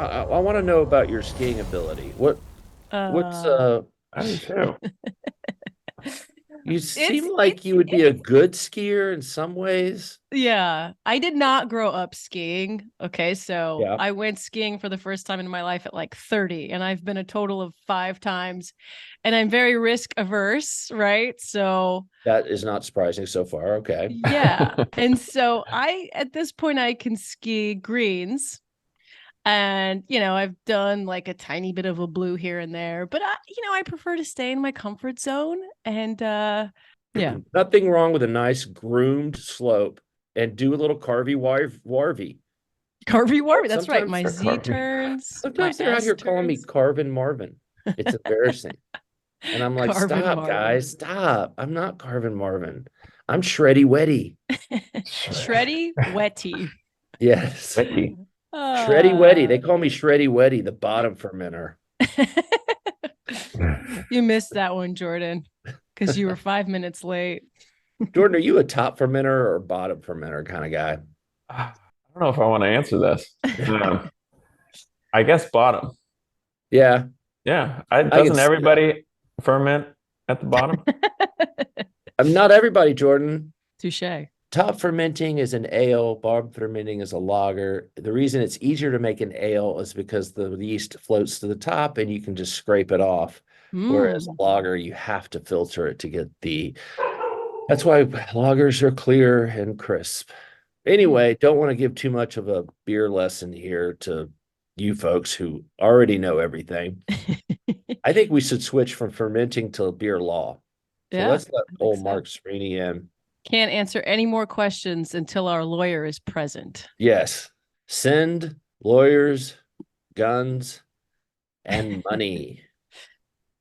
I want to know about your skiing ability. What's Uh, I do too. you it's seem like it's you would be a it's good skier in some ways. yeah. I did not grow up skiing. Okay, so Yeah, I went skiing for the first time in my life at like 30, and I've been a total of 5 times, and I'm very risk averse, right? So that is not surprising so far. Okay. yeah. And so I at this point I can ski greens. And I've done like a tiny bit of a blue here and there, but I prefer to stay in my comfort zone. And yeah. Nothing wrong with a nice groomed slope and do a little carvy warvy. Carvy Warby, that's right. Sometimes My Z turns, my sometimes they're out S here calling me turns. Carvin Marvin. It's embarrassing. And I'm like, Carvin stop, Marvin. guys, stop. I'm not Carvin Marvin. I'm Shreddy Wetty. Shreddy Wetty. Yes. Vicky. Shreddy Wetty. Uh They call me Shreddy Wetty, the bottom fermenter. you missed that one, Jordan, because you were 5 minutes late. Jordan, are you a top fermenter or bottom fermenter kind of guy? I don't know if I want to answer this. I guess bottom. Yeah, Yeah. I can Doesn't see that. everybody ferment at the bottom? I'm not everybody, Jordan. Touche. Top fermenting is an ale, bottom fermenting is a lager. The reason it's easier to make an ale is because the yeast floats to the top and you can just scrape it off. Whereas Mm. a lager, you have to filter it to get the. That's why lagers are clear and crisp. Mm. Anyway, don't want to give too much of a beer lesson here to you folks who already know everything. I think we should switch from fermenting to beer law. So Yeah, let's let I think old so. Marc Sorini in. Can't answer any more questions until our lawyer is present. Yes, send lawyers, guns, and money.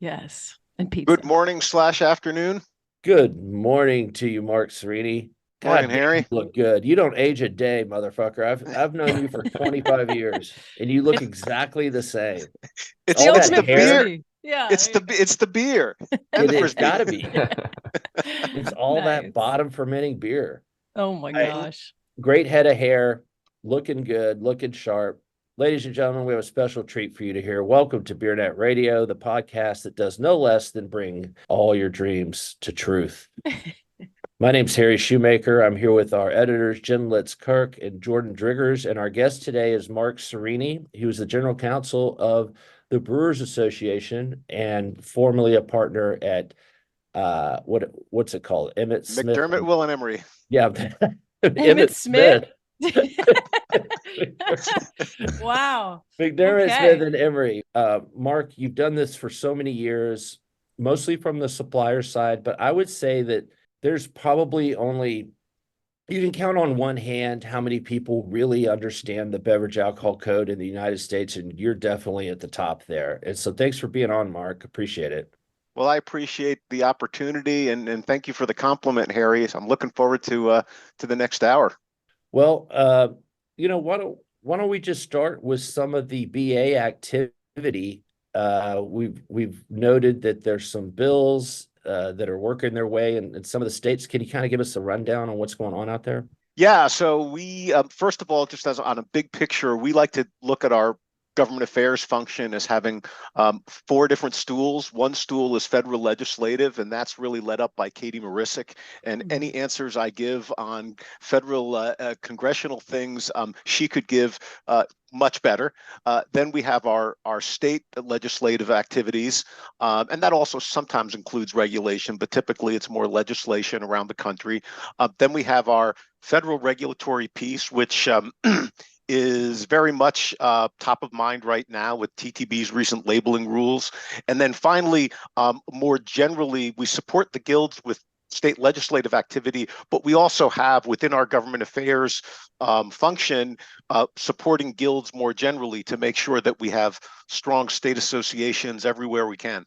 Yes. And Good pizza. morning slash afternoon. Good morning to you, Marc Sorini. Morning, God damn, you Harry. look good. You don't age a day, motherfucker. I've known you for 25 years, and you look It's exactly the same. the It's All it's that the ultimate hair, beer. frisbee. Yeah, It's there you the go. it's the beer and it the has frisbee. got to be. It's all that Nice. bottom fermenting beer. Oh my I, gosh. great head of hair, looking good, looking sharp. Ladies and gentlemen, we have a special treat for you to hear. Welcome to BeerNet Radio, the podcast that does no less than bring all your dreams to truth. My name's Harry Schuhmacher. I'm here with our editors, Jen Litz-Kirk and Jordan Driggers. And our guest today is Marc Sorini. He was the General Counsel of the Brewers Association and formerly a partner at what's it called? Emmett Smith. McDermott, Will, and Emery. Yeah, Emmett Emmett Smith. Smith. Wow. McDermott, Smith, Okay. and Emery. Marc, you've done this for so many years, mostly from the supplier side, but I would say that there's probably only you can count on one hand how many people really understand the beverage alcohol code in the United States, and you're definitely at the top there. And so thanks for being on, Marc. Appreciate it. Well, I appreciate the opportunity and thank you for the compliment, Harry. I'm looking forward to the next hour. Well, why don't we just start with some of the BA activity? We've noted that there's some bills that are working their way in some of the states. Can you kind of give us a rundown on what's going on out there? Yeah, so we first of all, just as on a big picture, we like to look at our government affairs function as having 4 different stools. One stool is federal legislative, and that's really led up by Katie Marisic. And any answers I give on federal congressional things, she could give much better. Then we have our state legislative activities, and that also sometimes includes regulation, but typically it's more legislation around the country. Then we have our federal regulatory piece, which is very much top of mind right now with TTB's recent labeling rules. And then finally, more generally, we support the guilds with state legislative activity, but we also have within our government affairs function supporting guilds more generally to make sure that we have strong state associations everywhere we can.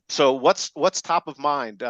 So what's top of mind?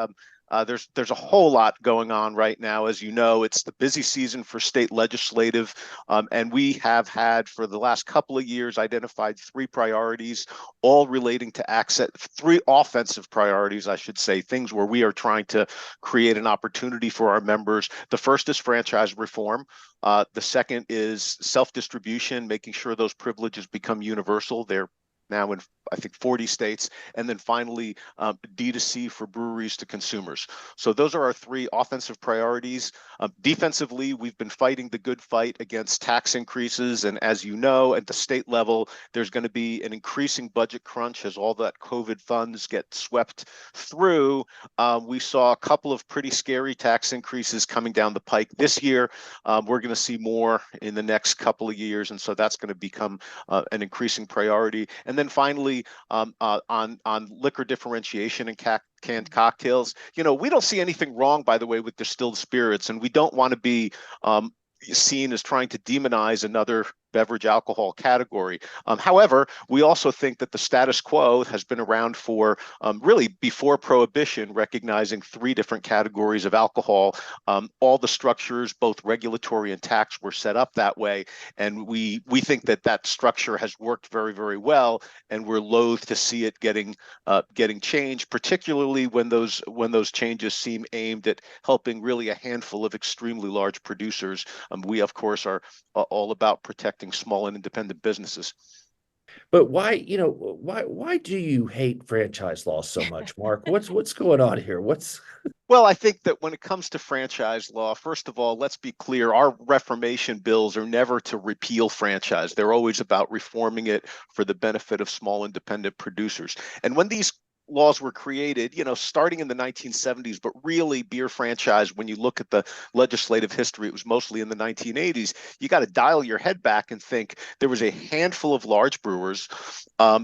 There's a whole lot going on right now. As you know, it's the busy season for state legislative, and we have had for the last couple of years identified three priorities, all relating to access, three offensive priorities, I should say, things where we are trying to create an opportunity for our members. The first is franchise reform. The second is self-distribution, making sure those privileges become universal. They're now in, I think, 40 states. And then finally, D2C for breweries to consumers. So those are our three offensive priorities. Defensively, we've been fighting the good fight against tax increases. And as you know, at the state level, there's going to be an increasing budget crunch as all that COVID funds get swept through. We saw a couple of pretty scary tax increases coming down the pike this year. We're going to see more in the next couple of years. And so that's going to become an increasing priority. And then finally, on liquor differentiation and canned cocktails, we don't see anything wrong, by the way, with distilled spirits, and we don't want to be seen as trying to demonize another beverage alcohol category. However, we also think that the status quo has been around for really before Prohibition, recognizing three different categories of alcohol. All the structures, both regulatory and tax, were set up that way. And we think that that structure has worked very, very well. And we're loath to see it getting changed, particularly when those changes seem aimed at helping really a handful of extremely large producers. We, of course, are all about protecting small and independent businesses. But why do you hate franchise law so much, Mark? What's going on here? Well, I think that when it comes to franchise law, first of all, let's be clear, our reformation bills are never to repeal franchise. They're always about reforming it for the benefit of small independent producers. And when these laws were created, starting in the 1970s, but really beer franchise, when you look at the legislative history, it was mostly in the 1980s. You got to dial your head back and think there was a handful of large brewers.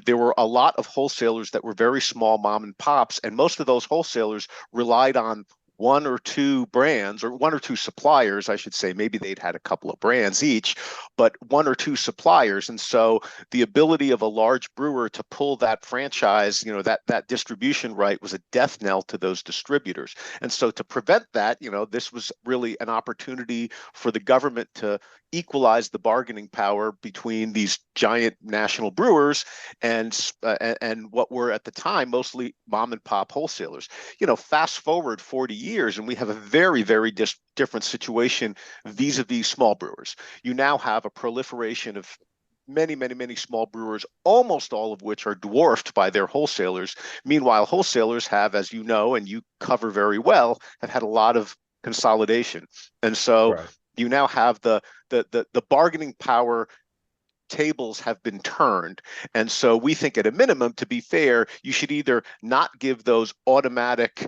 There were a lot of wholesalers that were very small mom and pops, and most of those wholesalers relied on one or two brands, or one or two suppliers, I should say. Maybe they'd had a couple of brands each, but one or two suppliers. And so the ability of a large brewer to pull that franchise, that distribution right, was a death knell to those distributors. And so to prevent that, this was really an opportunity for the government to equalize the bargaining power between these giant national brewers and what were at the time mostly mom and pop wholesalers. Fast forward 40 years and we have a very, very different situation vis-a-vis small brewers. You now have a proliferation of many, many, many small brewers, almost all of which are dwarfed by their wholesalers. Meanwhile, wholesalers have, as you know, and you cover very well, have had a lot of consolidation. And so you now have the bargaining power tables have been turned. And so we think at a minimum, to be fair, you should either not give those automatic,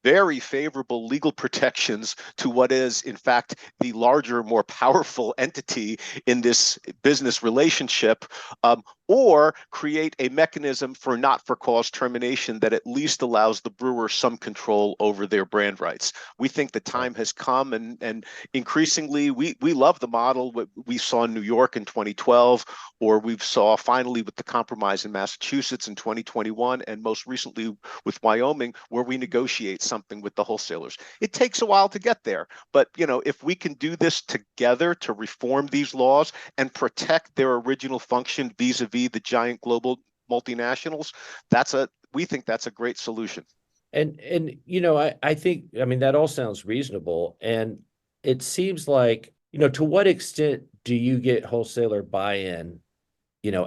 very favorable legal protections to what is, in fact, the larger, more powerful entity in this business relationship, or create a mechanism for not-for-cause termination that at least allows the brewer some control over their brand rights. We think the time has come, and increasingly, we love the model we saw in New York in 2012, or we saw finally with the compromise in Massachusetts in 2021, and most recently with Wyoming, where we negotiate something with the wholesalers. It takes a while to get there, but if we can do this together to reform these laws and protect their original function vis-a-vis the giant global multinationals, we think that's a great solution. And I think, that all sounds reasonable. And it seems like, to what extent do you get wholesaler buy-in,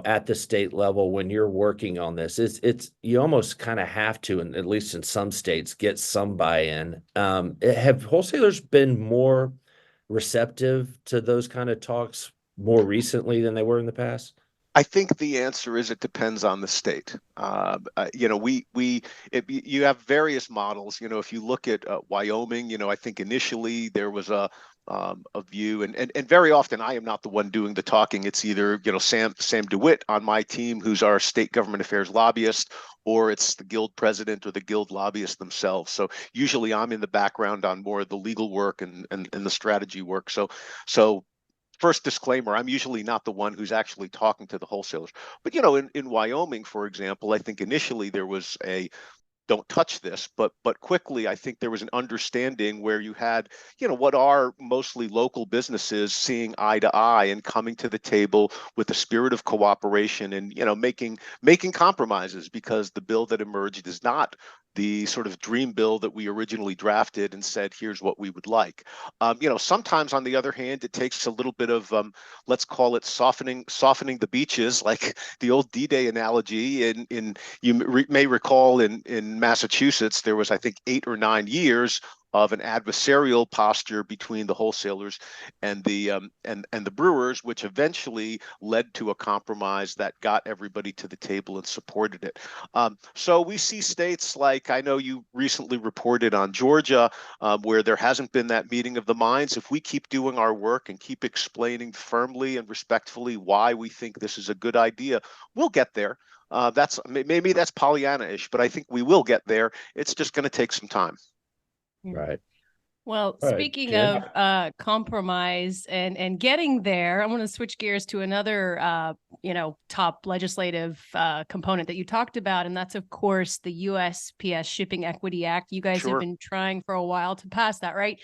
at the state level when you're working on this? It's you almost kind of have to, and at least in some states, get some buy-in. Have wholesalers been more receptive to those kind of talks more recently than they were in the past? I think the answer is it depends on the state. You have various models. If you look at Wyoming, I think initially there was a view, and very often I am not the one doing the talking. It's either Sam DeWitt on my team, who's our state government affairs lobbyist, or it's the guild president or the guild lobbyists themselves. So usually I'm in the background on more of the legal work and the strategy work. So first disclaimer, I'm usually not the one who's actually talking to the wholesalers. But, in Wyoming, for example, I think initially there was a don't touch this. But quickly, I think there was an understanding where you had, what are mostly local businesses seeing eye to eye and coming to the table with a spirit of cooperation and, making compromises, because the bill that emerged is not the sort of dream bill that we originally drafted and said, here's what we would like. Sometimes, on the other hand, it takes a little bit of, let's call it softening the beaches, like the old D-Day analogy. You may recall in Massachusetts, there was, I think, 8 or 9 years of an adversarial posture between the wholesalers and the brewers, which eventually led to a compromise that got everybody to the table and supported it. So we see states like, I know you recently reported on Georgia, where there hasn't been that meeting of the minds. If we keep doing our work and keep explaining firmly and respectfully why we think this is a good idea, we'll get there. Maybe that's Pollyanna-ish, but I think we will get there. It's just going to take some time. Right. Well, All right, speaking Jen? of compromise and getting there, I want to switch gears to another top legislative component that you talked about, and that's of course the USPS Shipping Equity Act. You guys Sure. have been trying for a while to pass that, right?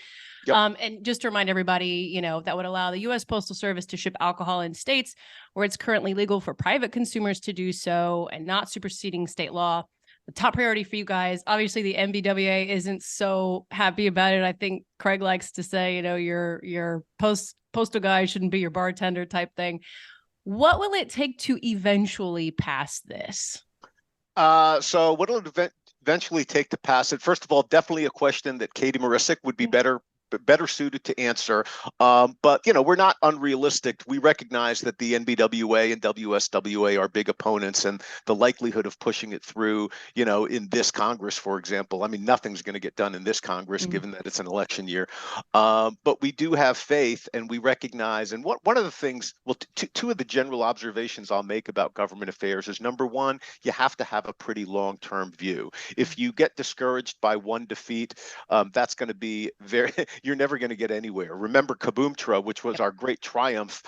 Yep. And just to remind everybody, that would allow the U.S. Postal Service to ship alcohol in states where it's currently legal for private consumers to do so, and not superseding state law. The top priority for you guys, obviously the MBWA isn't so happy about it. I think Craig likes to say, your postal guy shouldn't be your bartender type thing. What will it take to eventually pass this? So what will it eventually take to pass it? First of all, definitely a question that Katie Marisic would be better suited to answer. But, we're not unrealistic. We recognize that the NBWA and WSWA are big opponents, and the likelihood of pushing it through, in this Congress, for example, I mean, nothing's going to get done in this Congress, given that it's an election year. But we do have faith, and we recognize, and one of the things, well, two of the general observations I'll make about government affairs is, number one, you have to have a pretty long-term view. If you get discouraged by one defeat, that's going to be you're never going to get anywhere. Remember Kaboomtra, which was our great triumph.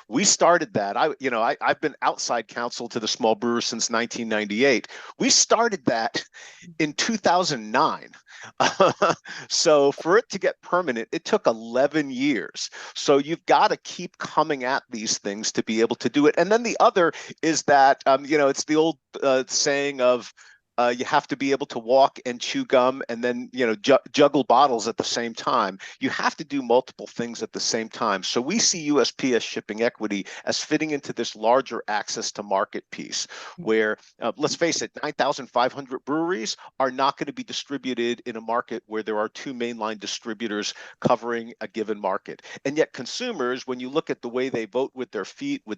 We started that. I've been outside counsel to the small brewers since 1998. We started that in 2009. So for it to get permanent, it took 11 years. So you've got to keep coming at these things to be able to do it. And then the other is that, it's the old saying of, you have to be able to walk and chew gum and then, juggle bottles at the same time. You have to do multiple things at the same time. So we see USPS Shipping Equity as fitting into this larger access to market piece where, let's face it, 9,500 breweries are not going to be distributed in a market where there are 2 mainline distributors covering a given market. And yet consumers, when you look at the way they vote with their feet, with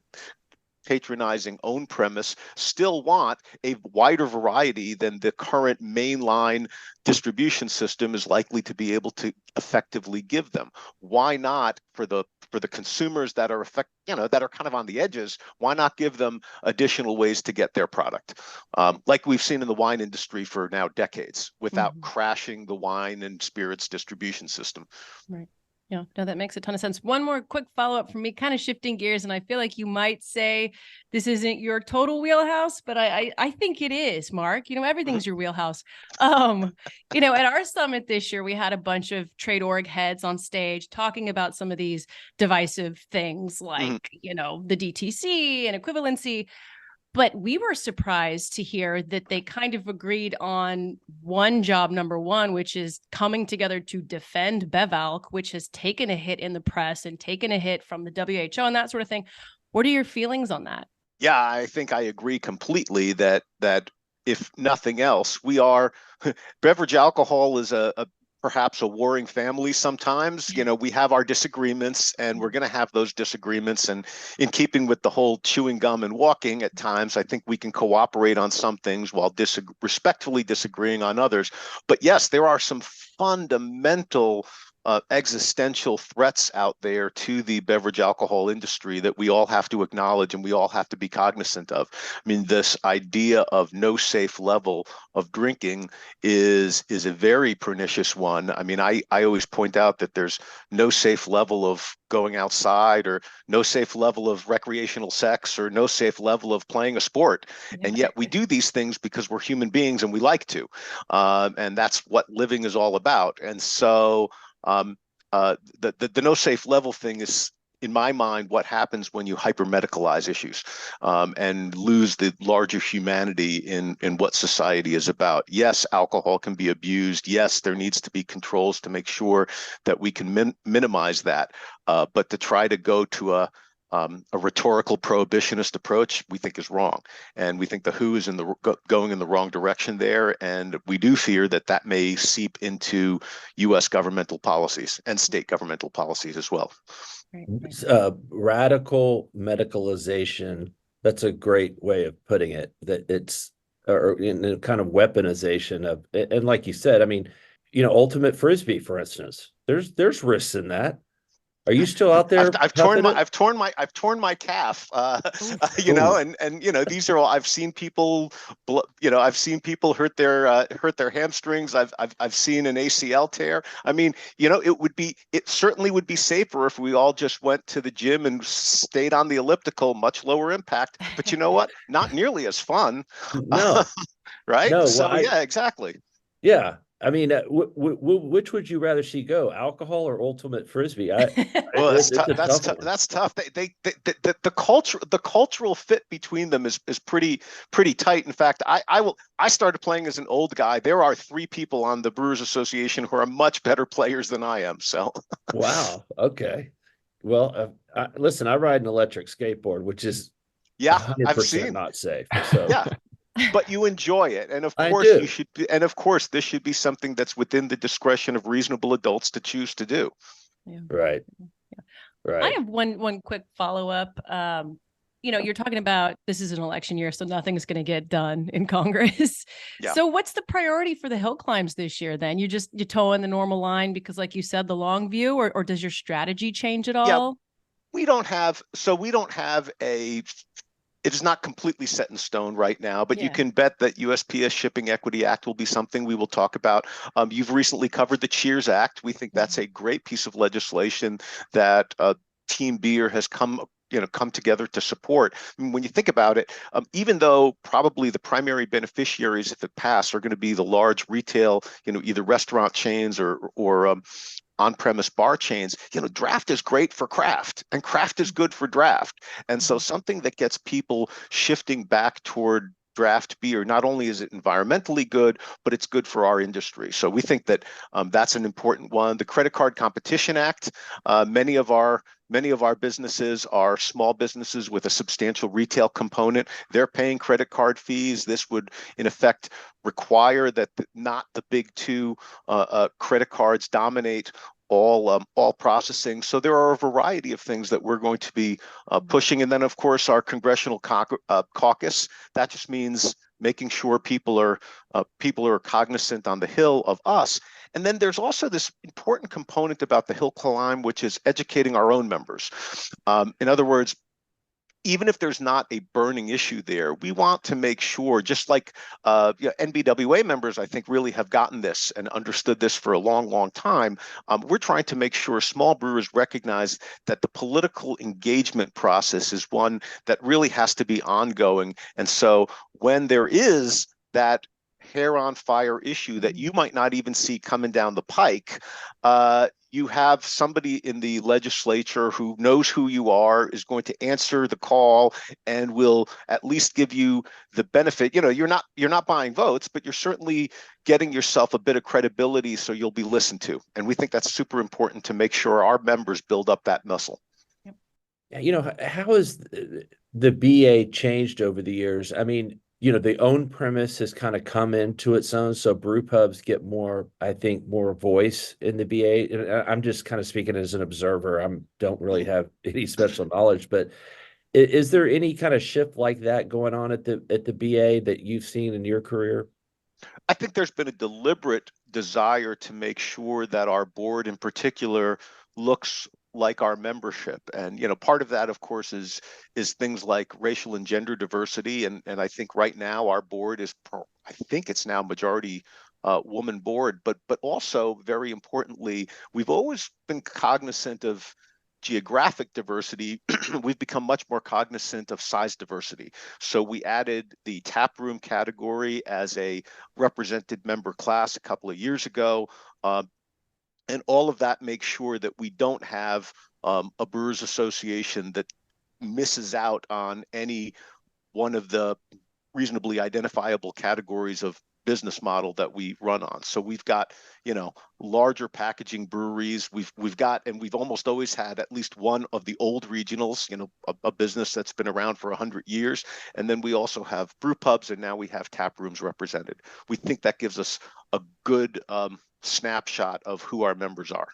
patronizing own premise, still want a wider variety than the current mainline distribution system is likely to be able to effectively give them. Why not, for the consumers that are that are kind of on the edges, why not give them additional ways to get their product, like we've seen in the wine industry for now decades, without crashing the wine and spirits distribution system. Right. Yeah, no, that makes a ton of sense. One more quick follow-up from me, kind of shifting gears, and I feel like you might say this isn't your total wheelhouse, but I think it is, Mark. Everything's your wheelhouse. At our summit this year, we had a bunch of trade org heads on stage talking about some of these divisive things like, the DTC and equivalency. But we were surprised to hear that they kind of agreed on one job, number one, which is coming together to defend BevAlc, which has taken a hit in the press and taken a hit from the WHO and that sort of thing. What are your feelings on that? Yeah, I think I agree completely that if nothing else, beverage alcohol is perhaps a warring family sometimes. We have our disagreements, and we're going to have those disagreements. And in keeping with the whole chewing gum and walking, at times, I think we can cooperate on some things while respectfully disagreeing on others. But yes, there are some fundamental existential threats out there to the beverage alcohol industry that we all have to acknowledge and we all have to be cognizant of. I mean, this idea of no safe level of drinking is a very pernicious one. I mean, I always point out that there's no safe level of going outside, or no safe level of recreational sex, or no safe level of playing a sport. And yet we do these things because we're human beings and we like to. And that's what living is all about. And so the no safe level thing is, in my mind, what happens when you hyper-medicalize issues and lose the larger humanity in what society is about. Yes, alcohol can be abused. Yes, there needs to be controls to make sure that we can minimize that. But to try to go to a rhetorical prohibitionist approach, we think is wrong, and we think the WHO is going in the wrong direction there, and we do fear that that may seep into U.S. governmental policies and state governmental policies as well. Radical medicalization. That's a great way of putting it. That it's or in kind of weaponization of, and like you said, I mean, ultimate frisbee, for instance. There's risks in that. Are you still out there? I've torn my calf. And these are all, I've seen people, hurt their hamstrings. I've seen an ACL tear. I mean, it certainly would be safer if we all just went to the gym and stayed on the elliptical, much lower impact. But you know what? Not nearly as fun. No. Right? No, so well, yeah, exactly. Yeah. I mean, which would you rather see go, alcohol or ultimate frisbee? Well, that's tough. The cultural fit between them is pretty tight. In fact, I started playing as an old guy. There are 3 people on the Brewers Association who are much better players than I am. So, wow. Okay. Well, listen, I ride an electric skateboard, which is 100% I've seen not safe. So yeah. But you enjoy it, and of course you should be, and of course this should be something that's within the discretion of reasonable adults to choose to do. Yeah. Right. Yeah. Right. I have one quick follow-up. You're talking about this is an election year, so nothing's going to get done in Congress. Yeah. So what's the priority for the hill climbs this year then? You toe in the normal line because, like you said, the long view, or does your strategy change at all? Yeah. We don't have it is not completely set in stone right now, but you can bet that USPS Shipping Equity Act will be something we will talk about. You've recently covered the Cheers Act. We think that's a great piece of legislation that Team Beer has come together to support. I mean, when you think about it, even though probably the primary beneficiaries, if it passed, are going to be the large retail, either restaurant chains or on-premise bar chains, draft is great for craft, and craft is good for draft. And so something that gets people shifting back toward draft beer, not only is it environmentally good, but it's good for our industry. So we think that that's an important one. The Credit Card Competition Act, many of our businesses are small businesses with a substantial retail component. They're paying credit card fees. This would, in effect, require that not the big 2 credit cards dominate all processing. So there are a variety of things that we're going to be pushing. And then, of course, our congressional caucus. That just means making sure people are cognizant on the Hill of us. And then there's also this important component about the Hill climb, which is educating our own members. In other words, even if there's not a burning issue there, we want to make sure, just like NBWA members, I think, really have gotten this and understood this for a long, long time. We're trying to make sure small brewers recognize that the political engagement process is one that really has to be ongoing. And so when there is that hair on fire issue that you might not even see coming down the pike, you have somebody in the legislature who knows who you are, is going to answer the call, and will at least give you the benefit. You're not buying votes, but you're certainly getting yourself a bit of credibility, so you'll be listened to. And we think that's super important to make sure our members build up that muscle. How has the BA changed over the years? I mean, the own premise has kind of come into its own. So brew pubs get more voice in the BA. And I'm just kind of speaking as an observer. I don't really have any special knowledge, but is there any kind of shift like that going on at the BA that you've seen in your career? I think there's been a deliberate desire to make sure that our board in particular looks like our membership. And part of that, of course, is things like racial and gender diversity. And I think right now our board is, I think it's now majority woman board, but also very importantly, we've always been cognizant of geographic diversity. We've become much more cognizant of size diversity. So we added the tap room category as a represented member class a couple of years ago. And all of that makes sure that we don't have a Brewers Association that misses out on any one of the reasonably identifiable categories of business model that we run on. So we've got, larger packaging breweries. We've got, and we've almost always had at least one of the old regionals, a business that's been around for 100 years. And then we also have brew pubs, and now we have tap rooms represented. We think that gives us a good snapshot of who our members are.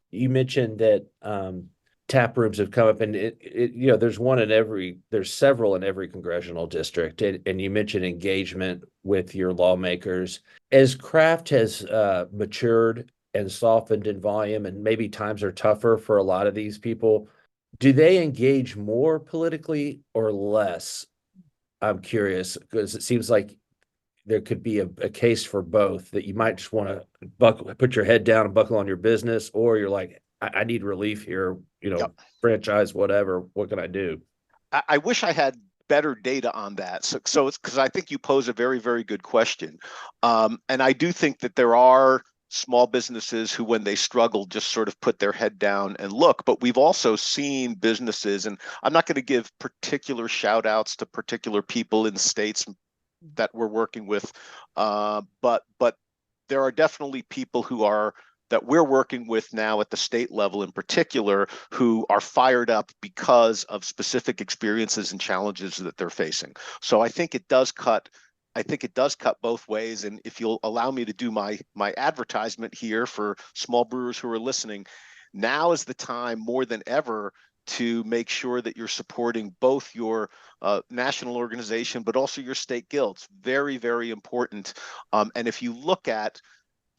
You mentioned that tap rooms have come up, and there's several in every congressional district. And you mentioned engagement with your lawmakers. As craft has matured and softened in volume, and maybe times are tougher for a lot of these people, do they engage more politically or less? I'm curious, because it seems like there could be a case for both, that you might just want to put your head down and buckle on your business, or you're like, I need relief here, Yep. Franchise, whatever. What can I do? I wish I had better data on that. So it's because I think you pose a very, very good question. And I do think that there are small businesses who, when they struggle, just sort of put their head down and look. But we've also seen businesses, and I'm not going to give particular shout outs to particular people in states that we're working with, but there are definitely people that we're working with now at the state level in particular, who are fired up because of specific experiences and challenges that they're facing. So I think it does cut both ways. And if you'll allow me to do my advertisement here for small brewers who are listening, now is the time more than ever to make sure that you're supporting both your national organization, but also your state guilds. Very, very important. And if you look at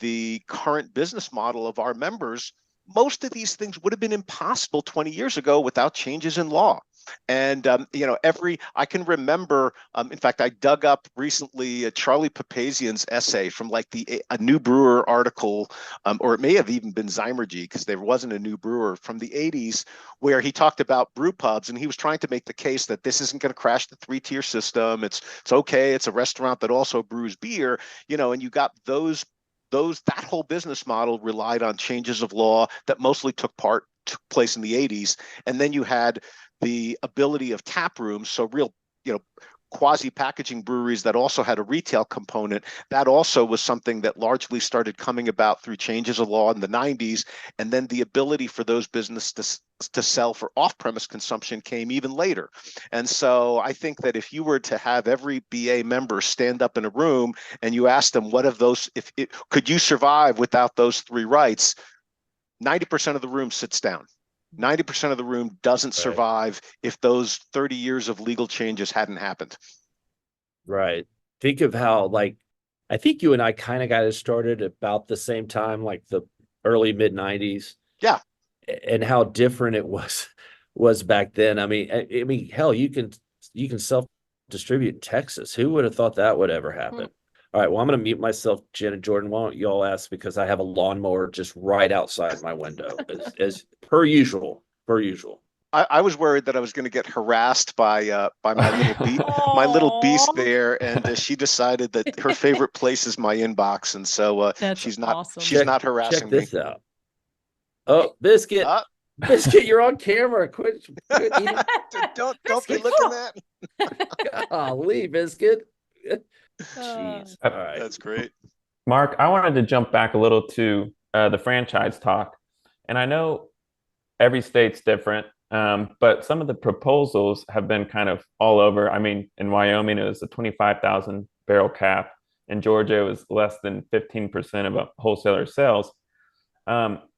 the current business model of our members, most of these things would have been impossible 20 years ago without changes in law. And, I can remember, in fact, I dug up recently Charlie Papazian's essay from like a New Brewer article, or it may have even been Zymergy, because there wasn't a New Brewer, from the 80s, where he talked about brew pubs, and he was trying to make the case that this isn't going to crash the 3-tier system. It's okay. It's a restaurant that also brews beer, and you got that whole business model relied on changes of law that mostly took place in the 80s. And then you had the ability of tap rooms, so real, quasi-packaging breweries that also had a retail component. That also was something that largely started coming about through changes of law in the 90s. And then the ability for those businesses to sell for off-premise consumption came even later. And so I think that if you were to have every BA member stand up in a room and you ask them, what of those, could you survive without those 3 rights? 90% of the room sits down. 90% of the room doesn't survive if those 30 years of legal changes hadn't happened. Right. Think of how, I think you and I kind of got it started about the same time, like the early mid 90s. Yeah. And how different it was back then. I mean, hell, you can self-distribute in Texas. Who would have thought that would ever happen? All right, well, I'm going to mute myself, Jen and Jordan. Why don't y'all ask, because I have a lawnmower just right outside my window, as per usual. I was worried that I was going to get harassed by my little beast there, and she decided that her favorite place is my inbox, and so she's not awesome. she's not harassing me. Check this out. Oh, Biscuit. Biscuit, you're on camera. Quit eating. Don't be looking at. Golly, Biscuit. Jeez. All right. That's great. Mark, I wanted to jump back a little to the franchise talk. And I know every state's different, but some of the proposals have been kind of all over. I mean, in Wyoming, it was a 25,000 barrel cap. In Georgia, it was less than 15% of a wholesaler's sales.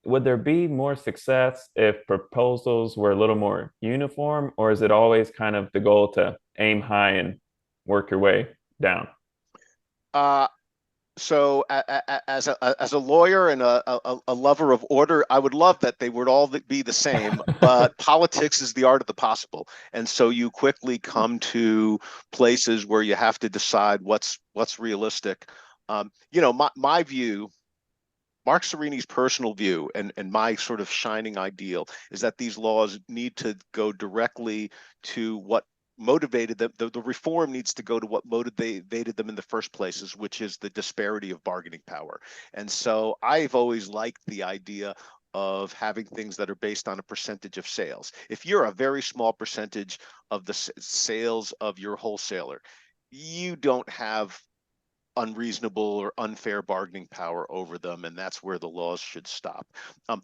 Would there be more success if proposals were a little more uniform, or is it always kind of the goal to aim high and work your way down? So as a lawyer and a lover of order, I would love that they would all be the same, but politics is the art of the possible. And so you quickly come to places where you have to decide what's realistic. My view, Marc Sorini's personal view, and my sort of shining ideal is that these laws need to go directly to what motivated them. The reform needs to go to what motivated them in the first places, which is the disparity of bargaining power. And so I've always liked the idea of having things that are based on a percentage of sales. If you're a very small percentage of the sales of your wholesaler, you don't have unreasonable or unfair bargaining power over them, and that's where the laws should stop.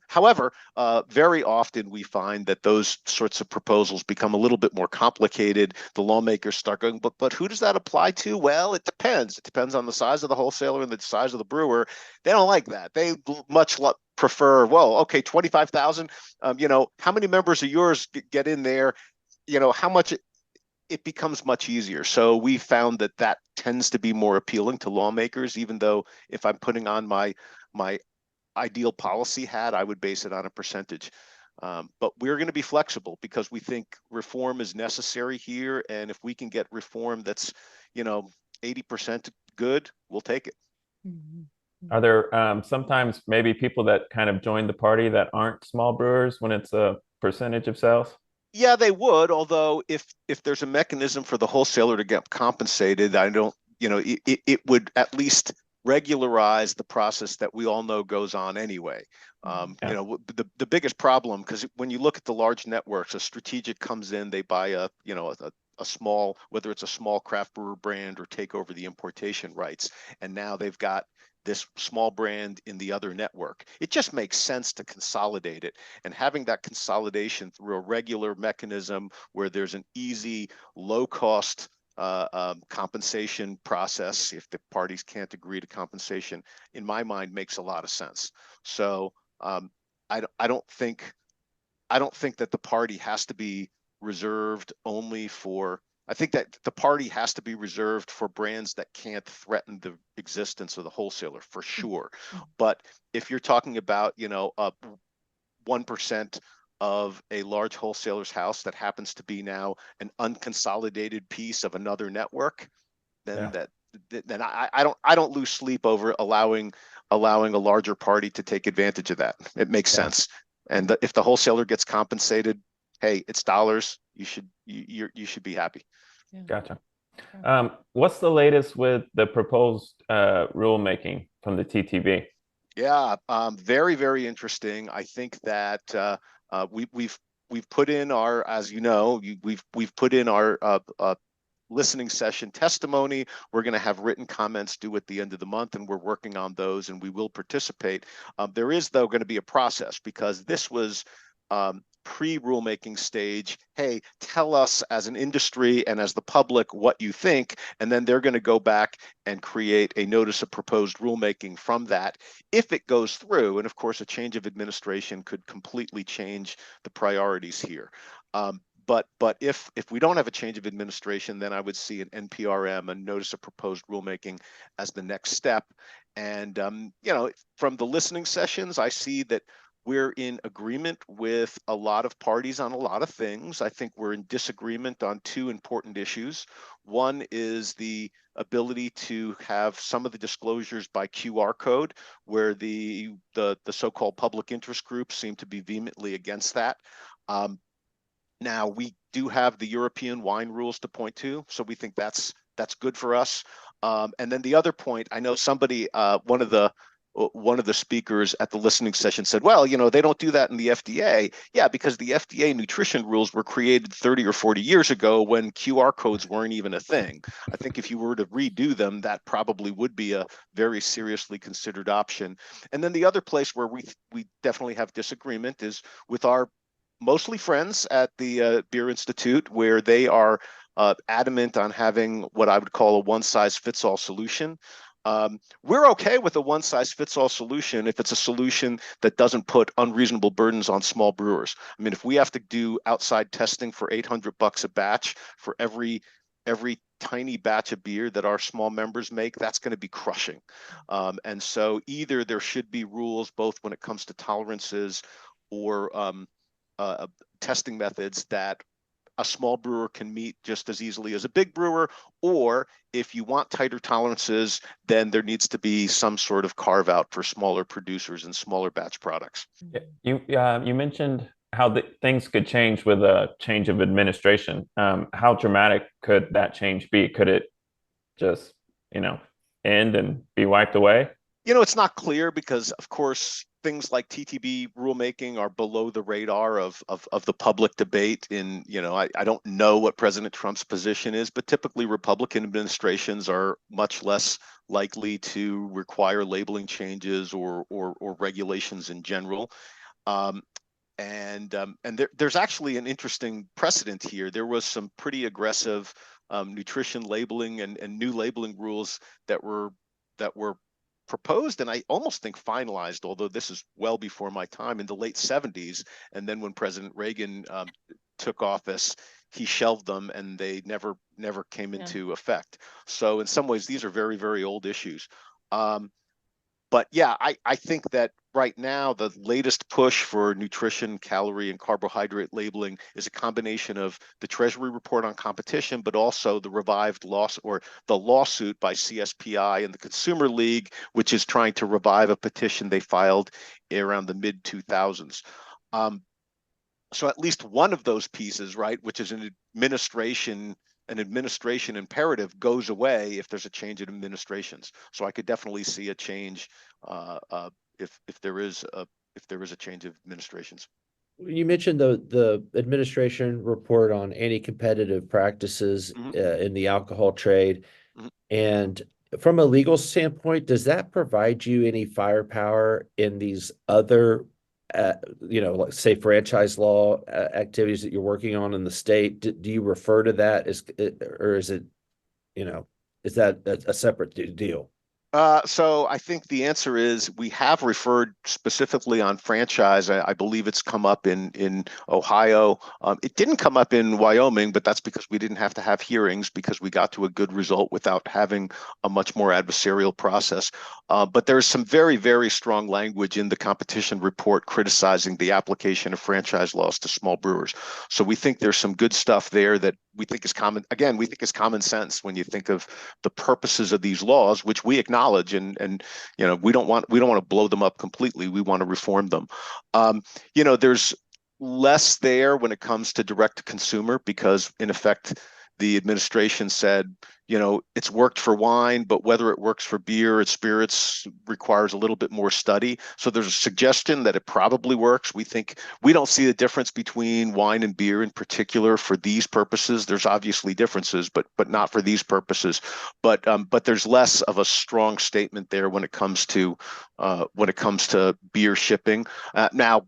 However, very often we find that those sorts of proposals become a little bit more complicated. The lawmakers start going, but who does that apply to? Well, it depends. It depends on the size of the wholesaler and the size of the brewer. They don't like that. They much prefer, well, okay, 25,000. How many members of yours get in there? How much it becomes much easier. So we found that tends to be more appealing to lawmakers, even though if I'm putting on my ideal policy hat, I would base it on a percentage. But we're going to be flexible because we think reform is necessary here. And if we can get reform that's, 80% good, we'll take it. Are there sometimes maybe people that kind of join the party that aren't small brewers when it's a percentage of sales? Yeah, they would. Although if there's a mechanism for the wholesaler to get compensated, I don't, it would at least regularize the process that we all know goes on anyway. Yeah. The biggest problem, because when you look at the large networks, a strategic comes in, they buy a small, whether it's a small craft brewer brand or take over the importation rights, and now they've got this small brand in the other network. It just makes sense to consolidate it, and having that consolidation through a regular mechanism where there's an easy, low cost compensation process if the parties can't agree to compensation, in my mind, makes a lot of sense. So I don't think that the party has to be reserved only for. I think that the party has to be reserved for brands that can't threaten the existence of the wholesaler, for sure. But if you're talking about, 1% of a large wholesaler's house that happens to be now an unconsolidated piece of another network, then I don't lose sleep over allowing a larger party to take advantage of that. It makes sense. And if the wholesaler gets compensated, hey, it's dollars. You should be happy. Yeah. Gotcha. What's the latest with the proposed rulemaking from the TTB? Yeah, very, very interesting. I think that we've put in our, as you know, we've put in our listening session testimony. We're going to have written comments due at the end of the month, and we're working on those, and we will participate. There is, though, going to be a process because this was pre-rulemaking stage. Hey, tell us as an industry and as the public what you think, and then they're going to go back and create a notice of proposed rulemaking from that if it goes through. And of course, a change of administration could completely change the priorities here. But if we don't have a change of administration, then I would see an NPRM, a notice of proposed rulemaking, as the next step. And from the listening sessions, I see that we're in agreement with a lot of parties on a lot of things. I think we're in disagreement on two important issues. One is the ability to have some of the disclosures by QR code, where the so-called public interest groups seem to be vehemently against that. Now, we do have the European wine rules to point to, so we think that's good for us. And then the other point, I know somebody, one of the speakers at the listening session said, well, they don't do that in the FDA. Yeah, because the FDA nutrition rules were created 30 or 40 years ago when QR codes weren't even a thing. I think if you were to redo them, that probably would be a very seriously considered option. And then the other place where we definitely have disagreement is with our mostly friends at the Beer Institute, where they are adamant on having what I would call a one-size-fits-all solution. We're okay with a one-size-fits-all solution if it's a solution that doesn't put unreasonable burdens on small brewers. I mean, if we have to do outside testing for $800 a batch for every tiny batch of beer that our small members make, that's going to be crushing. And so either there should be rules both when it comes to tolerances or testing methods that a small brewer can meet just as easily as a big brewer, or if you want tighter tolerances, then there needs to be some sort of carve out for smaller producers and smaller batch products. You mentioned how things could change with a change of administration. How dramatic could that change be? Could it just, end and be wiped away? It's not clear because, of course, things like TTB rulemaking are below the radar of the public debate. I don't know what President Trump's position is, but typically Republican administrations are much less likely to require labeling changes or regulations in general. And there's actually an interesting precedent here. There was some pretty aggressive nutrition labeling and new labeling rules that were proposed, and I almost think finalized, although this is well before my time, in the late 70s. And then when President Reagan took office, he shelved them and they never came into effect. So in some ways, these are very, very old issues. But yeah, I think that right now, the latest push for nutrition, calorie, and carbohydrate labeling is a combination of the Treasury report on competition, but also the revived lawsuit by CSPI and the Consumer League, which is trying to revive a petition they filed around the mid 2000s. So at least one of those pieces, right, which is an administration imperative, goes away if there's a change in administrations. So I could definitely see a change if there is a change of administrations. You mentioned the administration report on anti-competitive practices in the alcohol trade. And from a legal standpoint, does that provide you any firepower in these other like say franchise law activities that you're working on in the state? Do you refer to that or is it, is that a separate deal? So I think the answer is we have referred specifically on franchise. I believe it's come up in Ohio. It didn't come up in Wyoming, but that's because we didn't have to have hearings because we got to a good result without having a much more adversarial process. But there's some very, very strong language in the competition report criticizing the application of franchise laws to small brewers. So we think there's some good stuff there that we think is common. Again, we think is common sense when you think of the purposes of these laws, which we acknowledge. And we don't want to blow them up completely. We want to reform them. There's less there when it comes to direct to consumer because in effect the administration said, it's worked for wine, but whether it works for beer or spirits requires a little bit more study. So there's a suggestion that it probably works. We don't see the difference between wine and beer in particular for these purposes. There's obviously differences, but not for these purposes. But there's less of a strong statement there when it comes to beer shipping. Now,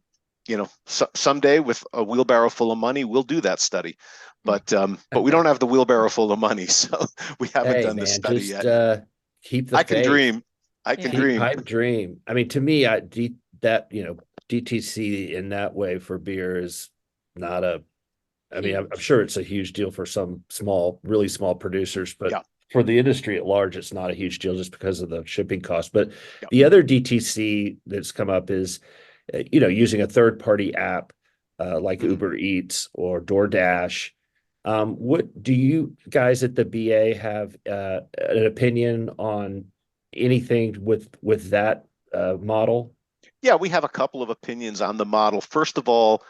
someday with a wheelbarrow full of money, we'll do that study. But we don't have the wheelbarrow full of money, so we haven't done the study yet. Keep the faith. Can dream. I can dream. Pipe dream. I mean, to me, DTC in that way for beer is not I'm sure it's a huge deal for some really small producers, but for the industry at large, it's not a huge deal just because of the shipping cost. But the other DTC that's come up is, using a third-party app like Uber Eats or DoorDash. What do you guys at the BA have an opinion on anything with that model? Yeah, we have a couple of opinions on the model. First of all,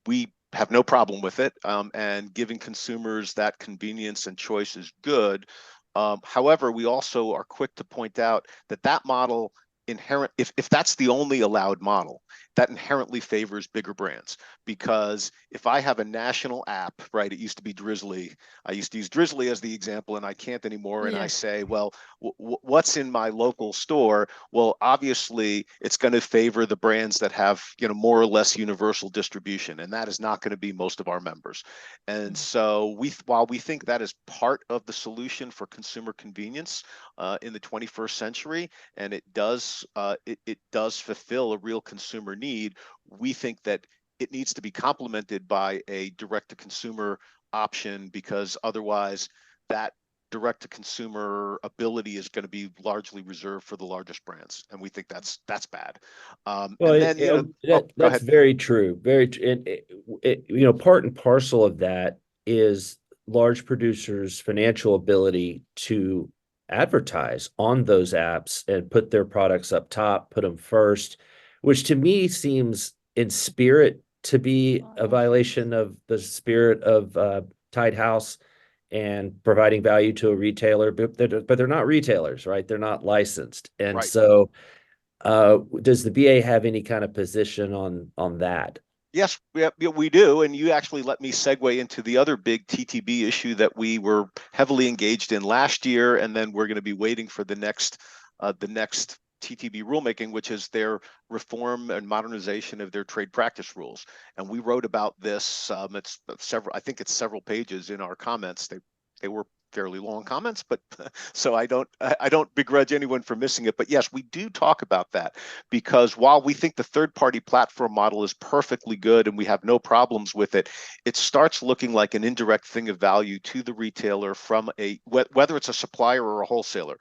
we have no problem with it, and giving consumers that convenience and choice is good. However, we also are quick to point out that model if that's the only allowed model, that inherently favors bigger brands. Because if I have a national app, right, it used to be Drizzly. I used to use Drizzly as the example, and I can't anymore. And I say, well, what's in my local store? Well, obviously, it's going to favor the brands that have, more or less universal distribution, and that is not going to be most of our members. And so, while we think that is part of the solution for consumer convenience in the 21st century, and it does fulfill a real consumer need, we think that it needs to be complemented by a direct-to-consumer option, because otherwise that direct to consumer ability is going to be largely reserved for the largest brands, and we think that's bad. Well, And then go that's ahead. very true. Very, and part and parcel of that is large producers' financial ability to advertise on those apps and put their products up top, put them first, which to me seems in spirit to be a violation of the spirit of Tide House and providing value to a retailer, but they're not retailers, right? They're not licensed, and Right. so does the BA have any kind of position on that? Yes, we do. And you actually let me segue into the other big TTB issue that we were heavily engaged in last year. And then we're going to be waiting for the next TTB rulemaking, which is their reform and modernization of their trade practice rules. And we wrote about this. It's several, I think it's several pages in our comments. They were fairly long comments, but so I don't begrudge anyone for missing it. But yes, we do talk about that, because while we think the third-party platform model is perfectly good and we have no problems with it, it starts looking like an indirect thing of value to the retailer from whether it's a supplier or a wholesaler.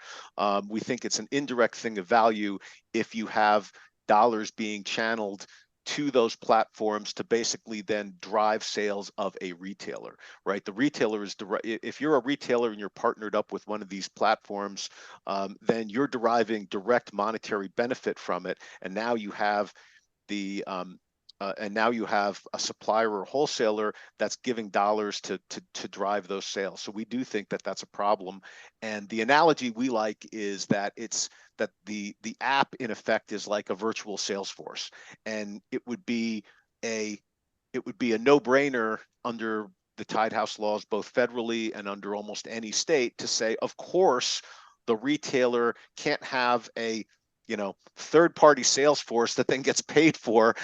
We think it's an indirect thing of value if you have dollars being channeled to those platforms to basically then drive sales of a retailer, right? The retailer is if you're a retailer and you're partnered up with one of these platforms, then you're deriving direct monetary benefit from it, and now you have a supplier or wholesaler that's giving dollars to drive those sales. So we do think that that's a problem. And the analogy we like is that the app in effect is like a virtual sales force, and it would be a no-brainer under the Tide House laws, both federally and under almost any state, to say, of course, the retailer can't have a third-party sales force that then gets paid for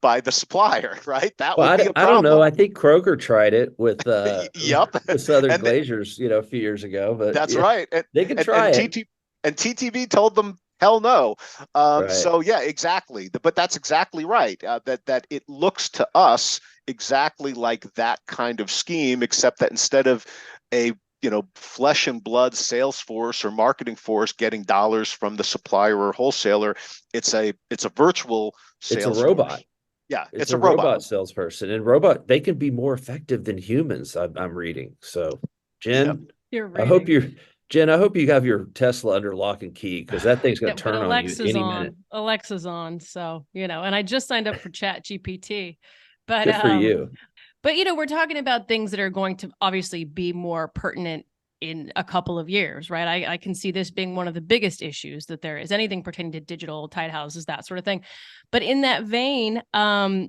by the supplier, right? That would be a I don't know. problem. I think Kroger tried it with Yep. with Southern And Glazers, a few years ago, but that's yeah, right. they can try it. TTB told them, hell no. Right. So yeah, exactly. But that's exactly right. That it looks to us exactly like that kind of scheme, except that instead of a flesh and blood sales force or marketing force getting dollars from the supplier or wholesaler, it's a virtual sales It's a robot. Force. Yeah, It's a a robot salesperson, and they can be more effective than humans. I'm reading. So, Jen, You're I hope reading. Jen, I hope you have your Tesla under lock and key, because that thing's going Yeah, to but turn on you any minute. Alexa's on, so and I just signed up for Chat GPT. But Good for you. But we're talking about things that are going to obviously be more pertinent in a couple of years, right? I can see this being one of the biggest issues that there is, anything pertaining to digital, Tide Houses, that sort of thing. But in that vein, I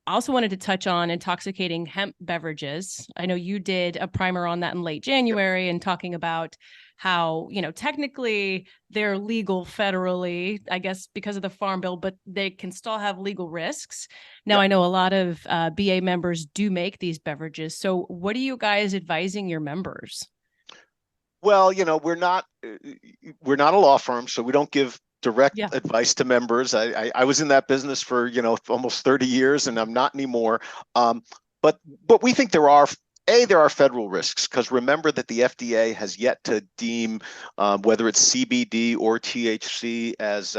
also wanted to touch on intoxicating hemp beverages. I know you did a primer on that in late January, and talking about how, technically they're legal federally, I guess, because of the Farm Bill, but they can still have legal risks. Now, I know a lot of BA members do make these beverages. So what are you guys advising your members? Well, we're not a law firm, so we don't give direct advice to members. I was in that business for almost 30 years, and I'm not anymore. But we think there are federal risks, because remember that the FDA has yet to deem whether it's CBD or THC as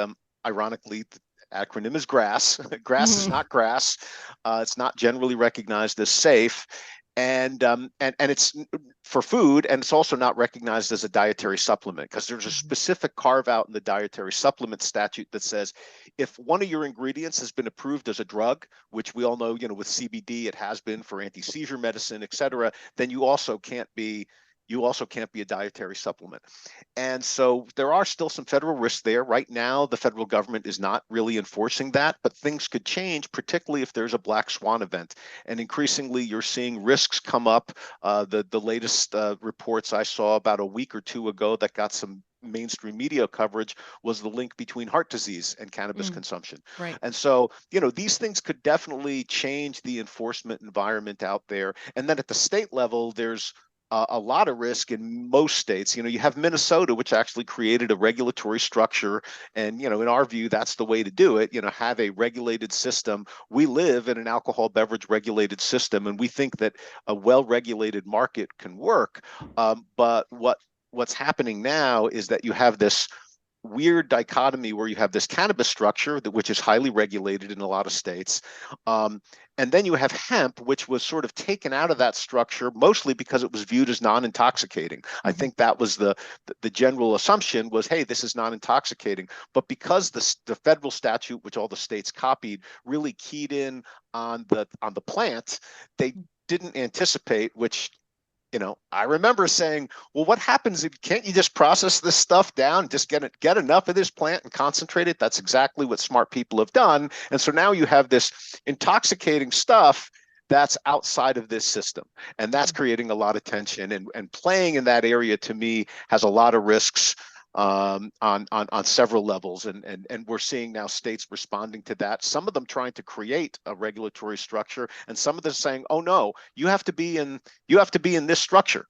ironically, the acronym is GRAS. GRAS is not grass. It's not generally recognized as safe. And it's for food, and it's also not recognized as a dietary supplement, because there's a specific carve out in the dietary supplement statute that says if one of your ingredients has been approved as a drug, which we all know, with CBD, it has been for anti-seizure medicine, et cetera, then you also can't be a dietary supplement. And so there are still some federal risks there. Right now, the federal government is not really enforcing that, but things could change, particularly if there's a black swan event. And increasingly, you're seeing risks come up. The latest reports I saw about a week or two ago that got some mainstream media coverage was the link between heart disease and cannabis consumption. Right. And so, these things could definitely change the enforcement environment out there. And then at the state level, there's a lot of risk in most states. You have Minnesota, which actually created a regulatory structure. And, in our view, that's the way to do it, have a regulated system. We live in an alcohol beverage regulated system, and we think that a well-regulated market can work. But what's happening now is that you have this weird dichotomy where you have this cannabis structure which is highly regulated in a lot of states. And then you have hemp, which was sort of taken out of that structure, mostly because it was viewed as non-intoxicating. I think that was the general assumption was, hey, this is non-intoxicating. But because the federal statute, which all the states copied, really keyed in on the plant, they didn't anticipate, which I remember saying, well, what happens if can't you just process this stuff down, just get enough of this plant and concentrate it? That's exactly what smart people have done. And so now you have this intoxicating stuff that's outside of this system. And that's creating a lot of tension. And playing in that area, to me, has a lot of risks on several levels, and we're seeing now states responding to that. Some of them trying to create a regulatory structure, and some of them saying, "Oh no, you have to be in this structure."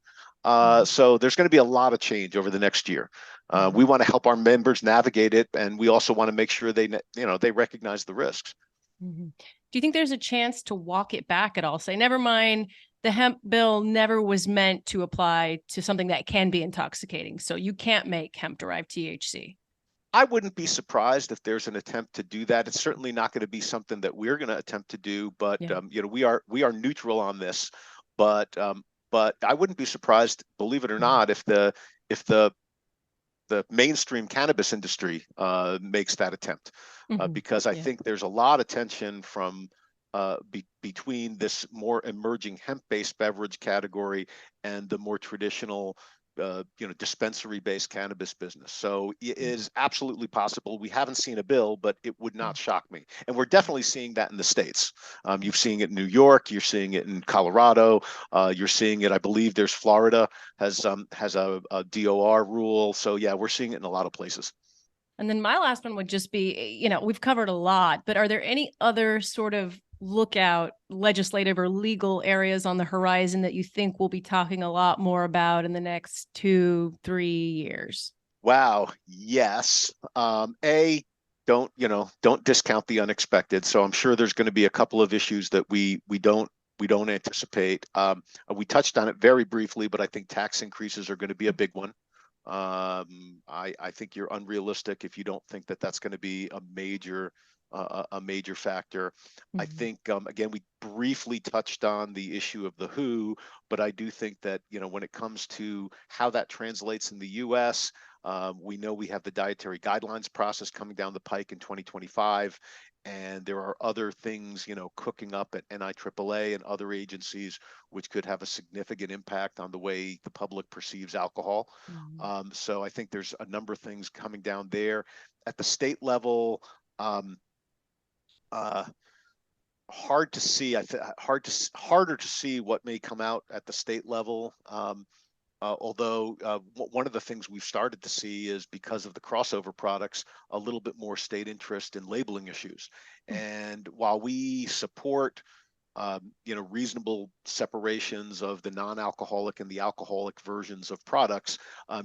So there's going to be a lot of change over the next year. We want to help our members navigate it, and we also want to make sure they recognize the risks. Do you think there's a chance to walk it back at all? Say, never mind, the hemp bill never was meant to apply to something that can be intoxicating, so you can't make hemp-derived THC. I wouldn't be surprised if there's an attempt to do that. It's certainly not going to be something that we're going to attempt to do, but we are neutral on this. But I wouldn't be surprised, believe it or not, if the mainstream cannabis industry makes that attempt, because I think there's a lot of tension from between this more emerging hemp-based beverage category and the more traditional dispensary-based cannabis business. So it is absolutely possible. We haven't seen a bill, but it would not shock me. And we're definitely seeing that in the states. You're seeing it in New York. You're seeing it in Colorado. You're seeing it, I believe there's Florida has a DOR rule. So yeah, we're seeing it in a lot of places. And then my last one would just be, we've covered a lot, but are there any other sort of lookout legislative or legal areas on the horizon that you think we'll be talking a lot more about in the next 2-3 years? Wow. Yes. Don't discount the unexpected. So I'm sure there's going to be a couple of issues that we don't anticipate. We touched on it very briefly, but I think tax increases are going to be a big one. I think you're unrealistic if you don't think that that's going to be a major factor. I think again, we briefly touched on the issue of the WHO, but I do think that when it comes to how that translates in the U.S., we know we have the dietary guidelines process coming down the pike in 2025. And there are other things, cooking up at NIAAA and other agencies, which could have a significant impact on the way the public perceives alcohol. So I think there's a number of things coming down there. At the state level, hard to see. Harder to see what may come out at the state level. Although one of the things we've started to see is, because of the crossover products, a little bit more state interest in labeling issues. And while we support reasonable separations of the non-alcoholic and the alcoholic versions of products,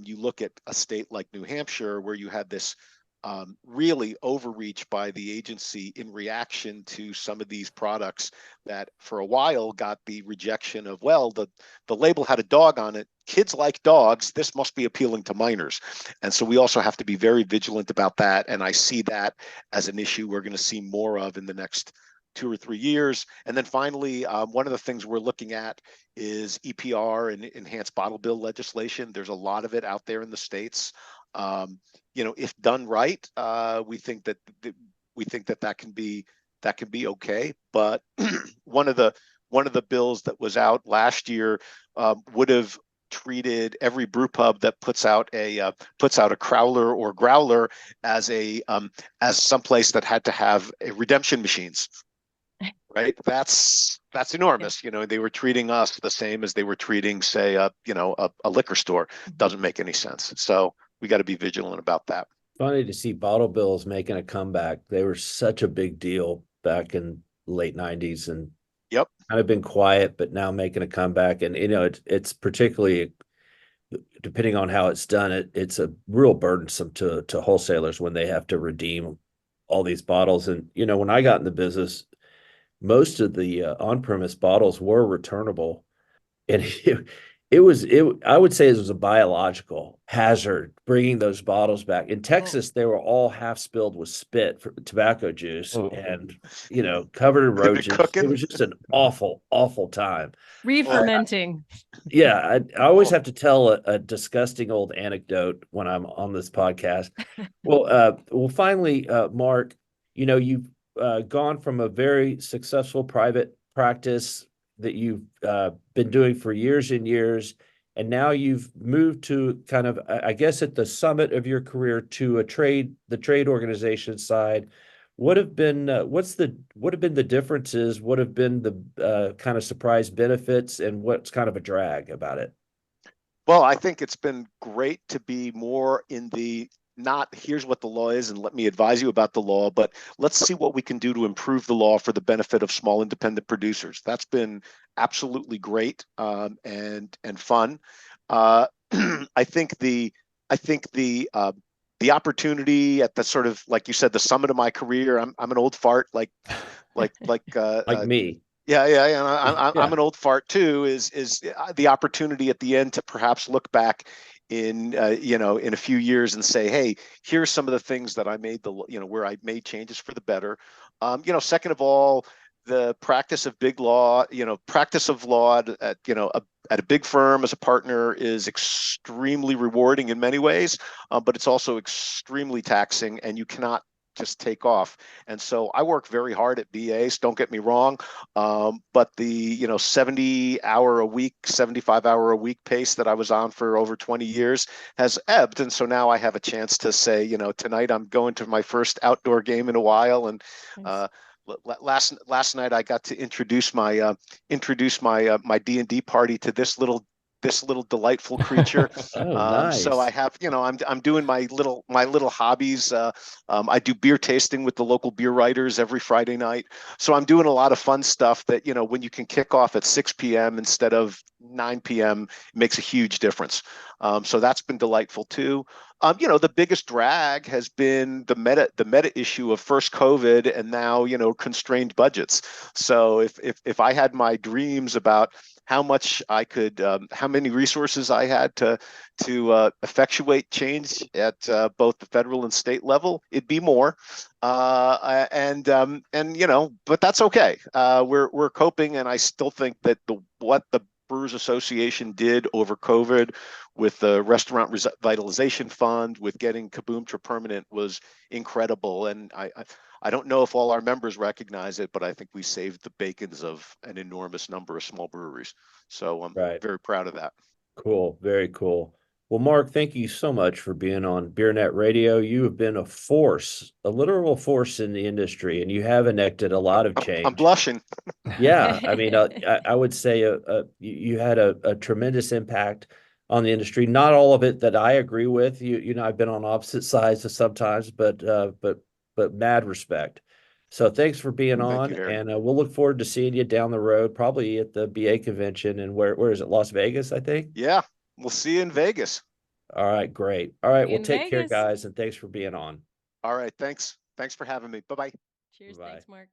you look at a state like New Hampshire, where you had this really overreach by the agency in reaction to some of these products that for a while got the rejection of, well, the label had a dog on it. Kids like dogs. This must be appealing to minors. And so we also have to be very vigilant about that. And I see that as an issue we're going to see more of in the next 2 or 3 years. And then finally, one of the things we're looking at is EPR and enhanced bottle bill legislation. There's a lot of it out there in the states. If done right, we think that can be okay. But one of the bills that was out last year would have treated every brew pub that puts out a crowler or growler as someplace that had to have redemption machines. Right, that's enormous. They were treating us the same as they were treating, say, a liquor store. Doesn't make any sense. So we got to be vigilant about that. Funny to see bottle bills making a comeback. They were such a big deal back in late 90s and Yep. kind of been quiet, but now making a comeback. And it's particularly depending on how it's done, it's a real burdensome to wholesalers when they have to redeem all these bottles. And when I got in the business, most of the on-premise bottles were returnable, and I would say it was a biological hazard bringing those bottles back. In Texas, they were all half spilled with spit for tobacco juice, Oh. and covered in They've been roaches. It cooking. was just an awful, awful time. Re-fermenting. Yeah, I always have to tell a disgusting old anecdote when I'm on this podcast. Well, finally, Mark, you've gone from a very successful private practice that you've been doing for years and years, and now you've moved to kind of, I guess, at the summit of your career to the trade organization side. What have been the differences? What have been the kind of surprise benefits, and what's kind of a drag about it? Well, I think it's been great to be more in the not here's what the law is and let me advise you about the law, but let's see what we can do to improve the law for the benefit of small independent producers. That's been absolutely great and fun. Uh, I think the opportunity at the sort of, like you said, the summit of my career. I'm an old fart like Like me. yeah, and I'm Yeah. an old fart too. Is the opportunity at the end to perhaps look back in in a few years and say, hey, here's some of the things that I made where I made changes for the better. Second of all, the practice of big law, practice of law at a big firm as a partner is extremely rewarding in many ways, but it's also extremely taxing, and you cannot just take off. And so I work very hard at BAs, don't get me wrong, but the 70-hour a week, 75-hour a week pace that I was on for over 20 years has ebbed. And so now I have a chance to say, tonight I'm going to my first outdoor game in a while. And Nice. last night I got to introduce my my D&D party to this little delightful creature. Oh, So I nice. have, I'm doing my little hobbies. I do beer tasting with the local beer writers every Friday night. So I'm doing a lot of fun stuff that, when you can kick off at 6 p.m. instead of 9 p.m., it makes a huge difference. So that's been delightful too. The biggest drag has been the meta issue of first COVID and now, constrained budgets. So if I had my dreams about how much I could, how many resources I had to effectuate change at both the federal and state level, it'd be more. But that's okay. We're coping, and I still think that what the Brewers Association did over COVID with the Restaurant Revitalization Fund, with getting Kaboom to permanent, was incredible. And I don't know if all our members recognize it, but I think we saved the bacons of an enormous number of small breweries. So I'm Right. very proud of that. Cool. Very cool. Well, Mark, thank you so much for being on BeerNet Radio. You have been a literal force in the industry, and you have enacted a lot of I'm change. blushing. Yeah, I mean, I would say you had a tremendous impact on the industry. Not all of it that I agree with. I've been on opposite sides of sometimes, but mad respect. So thanks for being Thank on, you, Harry. and we'll look forward to seeing you down the road, probably at the BA convention. And where is it? Las Vegas, I think. Yeah, we'll see you in Vegas. All right, great. All right, See you well, in take care, Vegas. guys, and thanks for being on. All right, thanks for having me. Bye-bye. Cheers. Bye. Thanks, Mark.